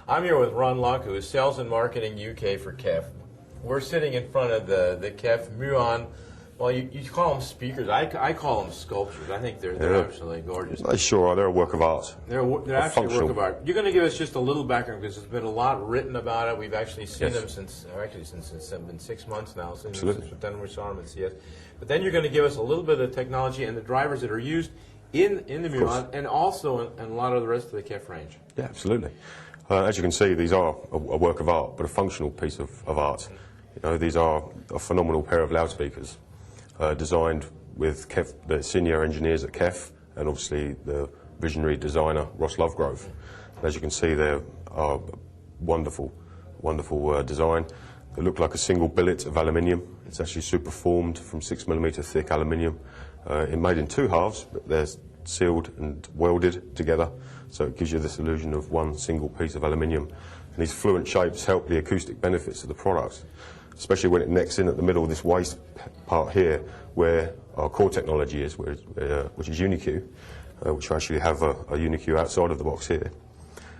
I'm here with Ron Locke, who is Sales and Marketing UK for KEF. We're sitting in front of the KEF Muon. Well, you call them speakers. I call them sculptures. I think they're absolutely gorgeous. They sure are. They're a work of art. They're actually a work of art. You're going to give us just a little background because there's been a lot written about it. We've actually seen them since it's been 6 months now since we saw them at CS. But then you're going to give us a little bit of the technology and the drivers that are used in the Muon and also in a lot of the rest of the KEF range. Yeah, absolutely. As you can see, these are a work of art, but a functional piece of art. You know, these are a phenomenal pair of loudspeakers. Designed with KEF, the senior engineers at KEF, and obviously the visionary designer Ross Lovegrove. As you can see, they're wonderful, wonderful design. They look like a single billet of aluminium. It's actually super formed from 6mm thick aluminium. It's made in two halves, but they're sealed and welded together, so it gives you this illusion of one single piece of aluminium. And these fluent shapes help the acoustic benefits of the product, especially when it necks in at the middle of this waist part here, where our core technology is, which is UniQ, which we actually have a UniQ outside of the box here.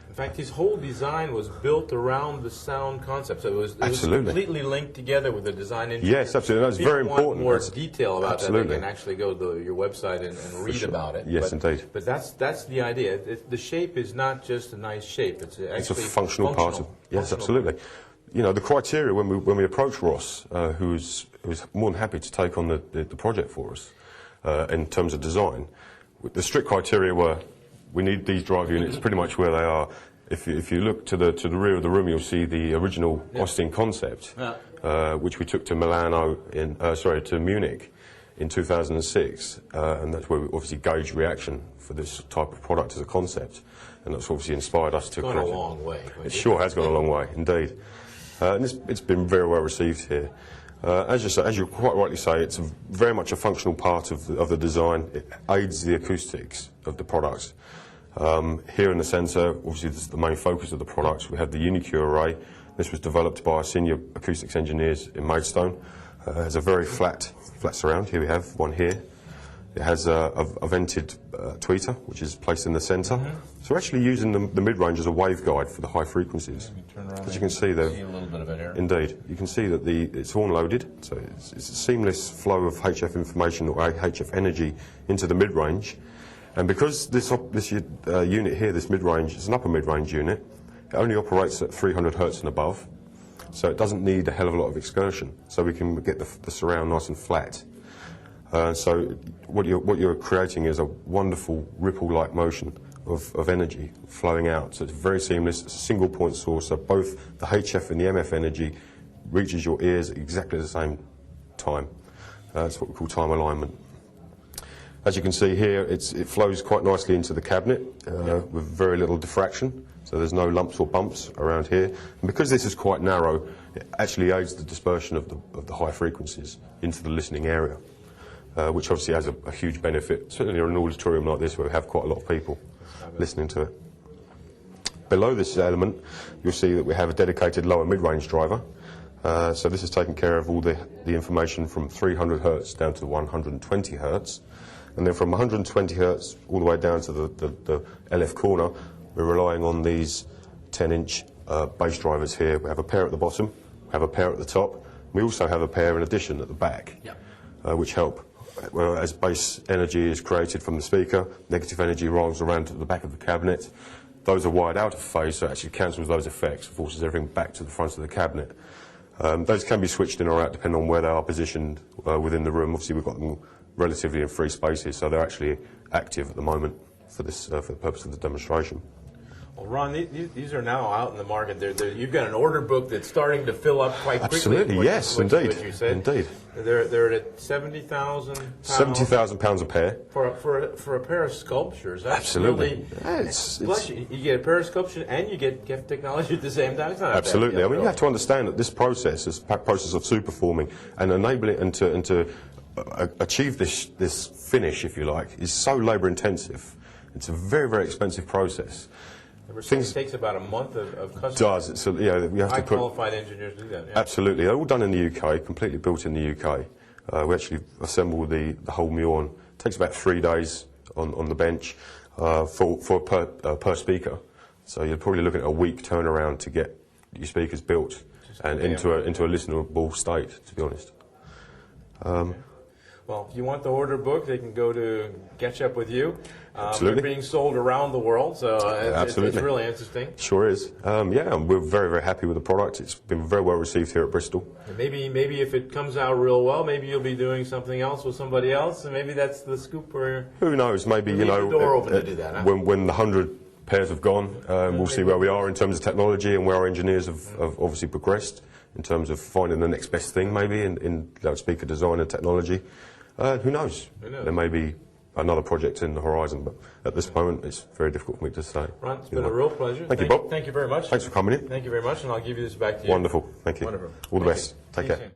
In fact, his whole design was built around the sound concept, so it was completely linked together with the design engineer. Yes, absolutely. That's very important. More detail about that, they can actually go to your website and read about it. Yes, indeed. But that's the idea. The shape is not just a nice shape; it's actually a functional part of. Yes, absolutely. You know, the criteria when we approached Ross, who was more than happy to take on the project for us in terms of design, the strict criteria were we need these drive units pretty much where they are. If you look to the rear of the room, you'll see the original Austin concept, which we took to to Munich in 2006, and that's where we obviously gauged reaction for this type of product as a concept, and that's obviously inspired us to. It's gone a long way. It sure has gone a long way, indeed. And it's been very well received here. As you quite rightly say, it's very much a functional part of the design. It aids the acoustics of the product. Here in the centre, obviously this is the main focus of the product. We have the UniQ array. This was developed by our senior acoustics engineers in Maidstone. It has a very flat surround. Here we have one here. It has a vented tweeter, which is placed in the centre. So we're actually using the mid-range as a waveguide for the high frequencies. As you can see, there, a little bit of it here. Indeed, you can see that it's horn-loaded, so it's a seamless flow of HF information or HF energy into the mid-range. And because this unit here, this mid-range, is an upper mid-range unit, it only operates at 300 Hertz and above, so it doesn't need a hell of a lot of excursion. So we can get the surround nice and flat. So what you're creating is a wonderful ripple-like motion of energy flowing out. So it's very seamless. It's a single point source. So both the HF and the MF energy reaches your ears at exactly the same time. That's what we call time alignment. As you can see here, it flows quite nicely into the cabinet with very little diffraction. So there's no lumps or bumps around here. And because this is quite narrow, it actually aids the dispersion of the high frequencies into the listening area. Which obviously has a huge benefit, certainly in an auditorium like this where we have quite a lot of people listening to it. Below this element, you'll see that we have a dedicated lower mid-range driver. So this is taking care of all the information from 300 Hertz down to 120 Hertz. And then from 120 Hertz all the way down to the LF corner, we're relying on these 10-inch bass drivers here. We have a pair at the bottom, we have a pair at the top. We also have a pair in addition at the back, which help. Well, as bass energy is created from the speaker, negative energy rolls around to the back of the cabinet. Those are wired out of phase, so it actually cancels those effects, forces everything back to the front of the cabinet. Those can be switched in or out depending on where they are positioned within the room. Obviously, we've got them relatively in free spaces, so they're actually active at the moment for the purpose of the demonstration. Well, Ron, these are now out in the market. You've got an order book that's starting to fill up quite quickly. Absolutely, yes, indeed. What you said. Indeed. They're at 70,000 pounds. 70,000 pounds a pair. For a pair of sculptures. That's absolutely. Really, you get a pair of sculptures and you get KEF technology at the same time. It's not absolutely. I mean, you have to understand that this process is a process of superforming and enable it and to achieve this finish, if you like, is so labour intensive. It's a very, very expensive process. It takes about a month of custom. It does. It's we have high to put qualified engineers do that. Yeah. Absolutely. They're all done in the UK, completely built in the UK. We actually assemble the whole Muon. It takes about 3 days on the bench per speaker. So you're probably looking at a week turnaround to get your speakers built and into a listenable state, to be honest. Well, if you want the order book, they can go to Catch Up With You. Absolutely. They're being sold around the world, so it's really interesting. Sure is. Yeah, we're very, very happy with the product. It's been very well received here at Bristol. And maybe if it comes out real well, maybe you'll be doing something else with somebody else, and maybe that's the scoop for... Who knows? Maybe, the door open to do that, huh? When the 100 pairs have gone, we'll see where we are in terms of technology and where our engineers have obviously progressed in terms of finding the next best thing, maybe, in loudspeaker design and technology. Who knows? There may be another project in the horizon, but at this moment it's very difficult for me to say. Ron, it's been a real pleasure. Thank you, Bob. Thank you very much. Thanks for coming in. Thank you very much, and I'll give you this back to you. Wonderful. Thank you. Wonderful. All the Thank best. you. Take See you care. soon.